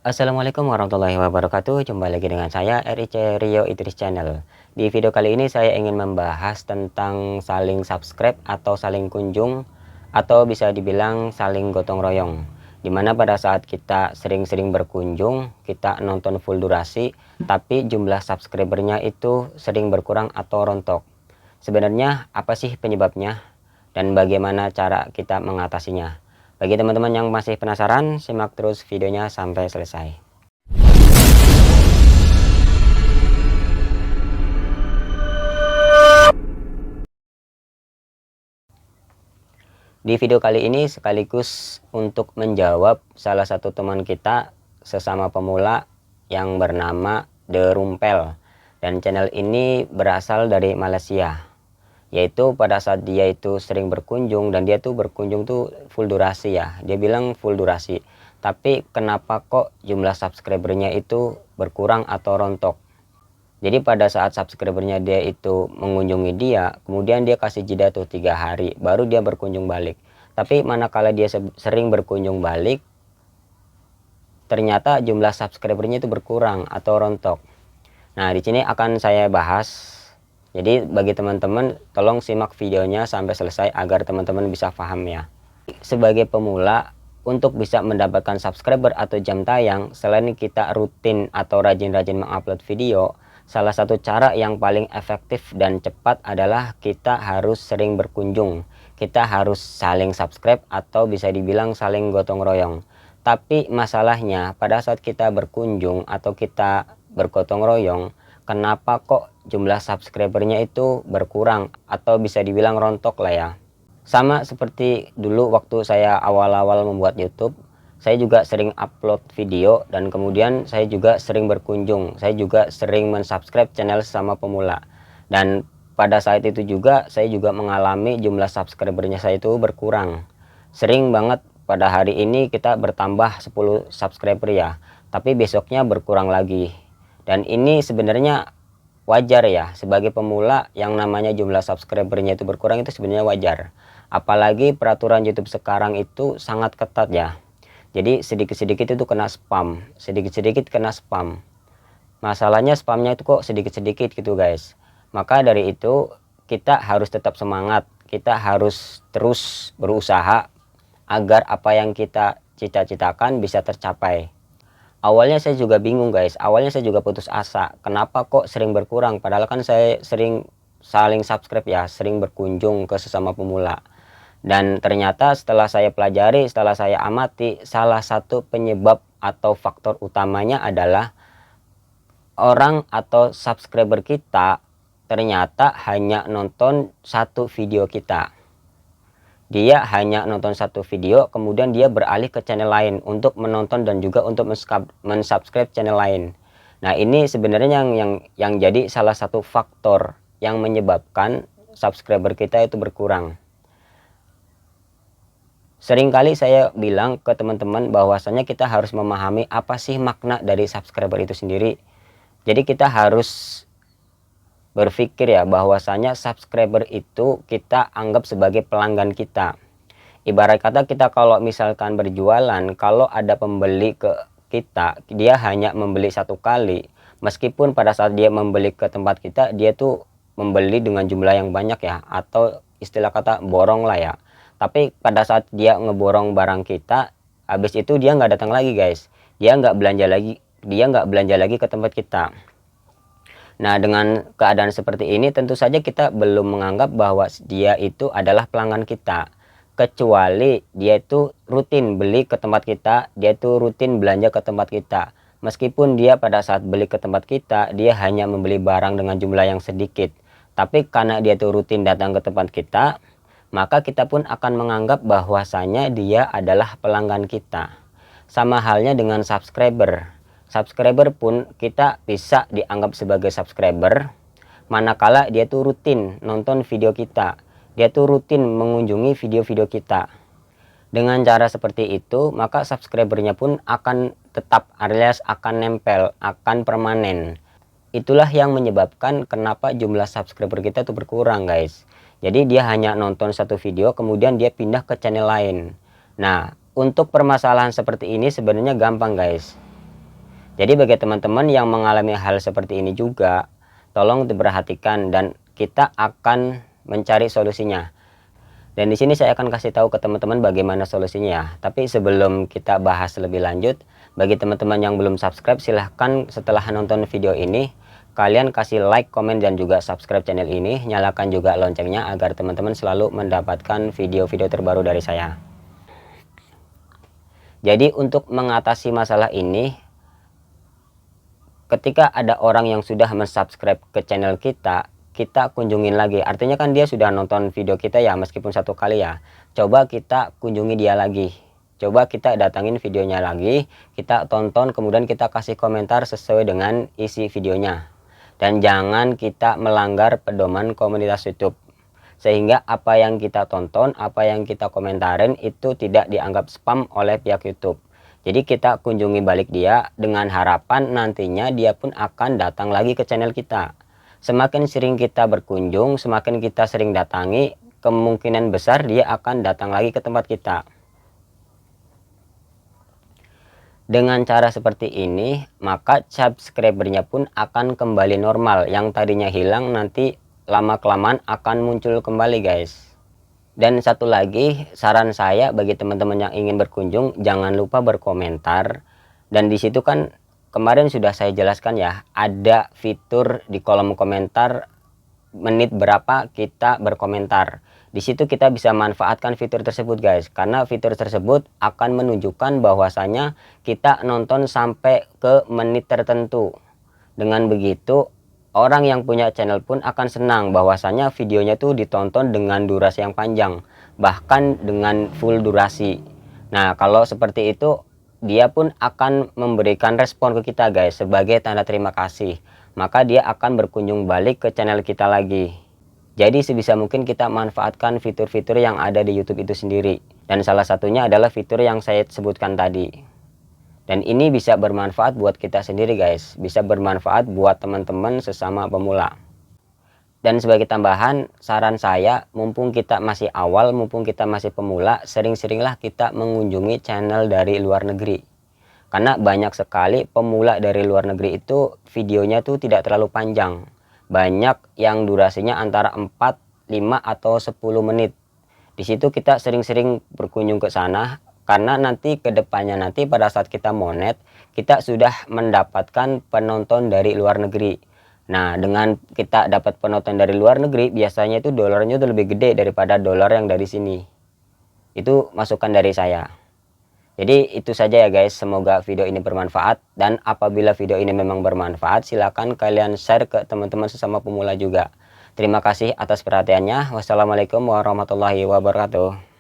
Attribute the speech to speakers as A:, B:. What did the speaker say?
A: Assalamualaikum warahmatullahi wabarakatuh. Jumpa lagi dengan saya RIC Rio Idris Channel. Di video kali ini saya ingin membahas tentang saling subscribe atau saling kunjung, atau bisa dibilang saling gotong royong. Dimana pada saat kita sering-sering berkunjung, kita nonton full durasi, tapi jumlah subscribernya itu sering berkurang atau rontok. Sebenarnya apa sih penyebabnya dan bagaimana cara kita mengatasinya? Bagi teman-teman yang masih penasaran, simak terus videonya sampai selesai. Di video kali ini sekaligus untuk menjawab salah satu teman kita sesama pemula yang bernama The Rumpel, dan channel ini berasal dari Malaysia. Yaitu pada saat dia itu sering berkunjung, dan dia tuh berkunjung tuh full durasi ya, dia bilang full durasi, tapi kenapa kok jumlah subscribernya itu berkurang atau rontok. Jadi pada saat subscribernya dia itu mengunjungi dia, kemudian dia kasih jeda tuh 3 hari baru dia berkunjung balik. Tapi manakala dia sering berkunjung balik, ternyata jumlah subscribernya itu berkurang atau rontok. Nah, di sini akan saya bahas. Jadi bagi teman-teman, tolong simak videonya sampai selesai agar teman-teman bisa paham ya. Sebagai pemula, untuk bisa mendapatkan subscriber atau jam tayang, selain kita rutin atau rajin-rajin mengupload video, salah satu cara yang paling efektif dan cepat adalah kita harus sering berkunjung. Kita harus saling subscribe atau bisa dibilang saling gotong royong. Tapi masalahnya pada saat kita berkunjung atau kita bergotong royong, kenapa kok jumlah subscribernya itu berkurang atau bisa dibilang rontok lah ya. Sama seperti dulu waktu saya awal-awal membuat YouTube, saya juga sering upload video dan kemudian saya juga sering berkunjung. Saya juga sering mensubscribe channel Sesama Pemula. Dan pada saat itu juga saya juga mengalami jumlah subscribernya saya itu berkurang. Sering banget pada hari ini kita bertambah 10 subscriber ya, tapi besoknya berkurang lagi. Dan ini sebenarnya wajar ya, sebagai pemula yang namanya jumlah subscribernya itu berkurang itu sebenarnya wajar. Apalagi peraturan YouTube sekarang itu sangat ketat ya. Jadi sedikit-sedikit itu kena spam, sedikit-sedikit kena spam. Masalahnya spamnya itu kok sedikit-sedikit gitu guys. Maka dari itu kita harus tetap semangat, kita harus terus berusaha agar apa yang kita cita-citakan bisa tercapai. Awalnya saya juga bingung guys, awalnya saya juga putus asa, kenapa kok sering berkurang, padahal kan saya sering saling subscribe ya, sering berkunjung ke Sesama Pemula. Dan ternyata setelah saya pelajari, setelah saya amati, salah satu penyebab atau faktor utamanya adalah orang atau subscriber kita ternyata hanya nonton satu video kita. Dia hanya nonton satu video, kemudian dia beralih ke channel lain untuk menonton dan juga untuk mensubscribe channel lain. Nah, ini sebenarnya yang jadi salah satu faktor yang menyebabkan subscriber kita itu berkurang. Seringkali saya bilang ke teman-teman bahwasanya kita harus memahami apa sih makna dari subscriber itu sendiri. Jadi kita harus berpikir ya bahwasanya subscriber itu kita anggap sebagai pelanggan kita. Ibarat kata kita kalau misalkan berjualan, kalau ada pembeli ke kita, dia hanya membeli satu kali. Meskipun pada saat dia membeli ke tempat kita, dia tuh membeli dengan jumlah yang banyak ya, atau istilah kata borong lah ya. Tapi pada saat dia ngeborong barang kita, habis itu dia nggak datang lagi guys. Dia nggak belanja lagi ke tempat kita. Nah, dengan keadaan seperti ini tentu saja kita belum menganggap bahwa dia itu adalah pelanggan kita. Kecuali dia itu rutin beli ke tempat kita, dia itu rutin belanja ke tempat kita. Meskipun dia pada saat beli ke tempat kita, dia hanya membeli barang dengan jumlah yang sedikit. Tapi karena dia itu rutin datang ke tempat kita, maka kita pun akan menganggap bahwasanya dia adalah pelanggan kita. Sama halnya dengan subscriber. Subscriber pun kita bisa dianggap sebagai subscriber manakala dia tuh rutin nonton video kita. Dia tuh rutin mengunjungi video-video kita. Dengan cara seperti itu, maka subscribernya pun akan tetap alias akan nempel, akan permanen. Itulah yang menyebabkan kenapa jumlah subscriber kita tuh berkurang guys. Jadi dia hanya nonton satu video kemudian dia pindah ke channel lain. Nah, untuk permasalahan seperti ini sebenarnya gampang guys. Jadi bagi teman-teman yang mengalami hal seperti ini juga, tolong diperhatikan dan kita akan mencari solusinya. Dan di sini saya akan kasih tahu ke teman-teman bagaimana solusinya ya. Tapi sebelum kita bahas lebih lanjut, bagi teman-teman yang belum subscribe, silahkan setelah nonton video ini, kalian kasih like, komen, dan juga subscribe channel ini. Nyalakan juga loncengnya agar teman-teman selalu mendapatkan video-video terbaru dari saya. Jadi untuk mengatasi masalah ini, ketika ada orang yang sudah mensubscribe ke channel kita kunjungin lagi. Artinya kan dia sudah nonton video kita ya, meskipun satu kali ya. Coba kita kunjungi dia lagi. Coba kita datangin videonya lagi, kita tonton, kemudian kita kasih komentar sesuai dengan isi videonya. Dan jangan kita melanggar pedoman komunitas YouTube. Sehingga apa yang kita tonton, apa yang kita komentarin itu tidak dianggap spam oleh pihak YouTube. Jadi kita kunjungi balik dia dengan harapan nantinya dia pun akan datang lagi ke channel kita. Semakin sering kita berkunjung, semakin kita sering datangi, kemungkinan besar dia akan datang lagi ke tempat kita. Dengan cara seperti ini, maka subscribernya pun akan kembali normal. Yang tadinya hilang nanti lama-kelamaan akan muncul kembali guys. Dan satu lagi, saran saya bagi teman-teman yang ingin berkunjung, jangan lupa berkomentar. Dan di situ kan kemarin sudah saya jelaskan ya, ada fitur di kolom komentar menit berapa kita berkomentar. Di situ kita bisa manfaatkan fitur tersebut guys, karena fitur tersebut akan menunjukkan bahwasanya kita nonton sampai ke menit tertentu. Dengan begitu, orang yang punya channel pun akan senang bahwasanya videonya tuh ditonton dengan durasi yang panjang, bahkan dengan full durasi. Nah, kalau seperti itu, dia pun akan memberikan respon ke kita guys sebagai tanda terima kasih. Maka dia akan berkunjung balik ke channel kita lagi. Jadi sebisa mungkin kita manfaatkan fitur-fitur yang ada di YouTube itu sendiri. Dan salah satunya adalah fitur yang saya sebutkan tadi. Dan ini bisa bermanfaat buat kita sendiri guys, bisa bermanfaat buat teman-teman sesama pemula. Dan sebagai tambahan, saran saya, mumpung kita masih awal, mumpung kita masih pemula, sering-seringlah kita mengunjungi channel dari luar negeri. Karena banyak sekali pemula dari luar negeri itu videonya tuh tidak terlalu panjang. Banyak yang durasinya antara 4, 5, atau 10 menit. Di situ kita sering-sering berkunjung ke sana. Karena nanti kedepannya nanti pada saat kita monet, kita sudah mendapatkan penonton dari luar negeri. Nah, dengan kita dapat penonton dari luar negeri, biasanya itu dolarnya itu lebih gede daripada dolar yang dari sini. Itu masukan dari saya. Jadi itu saja ya guys, semoga video ini bermanfaat. Dan apabila video ini memang bermanfaat, silakan kalian share ke teman-teman sesama pemula juga. Terima kasih atas perhatiannya. Wassalamualaikum warahmatullahi wabarakatuh.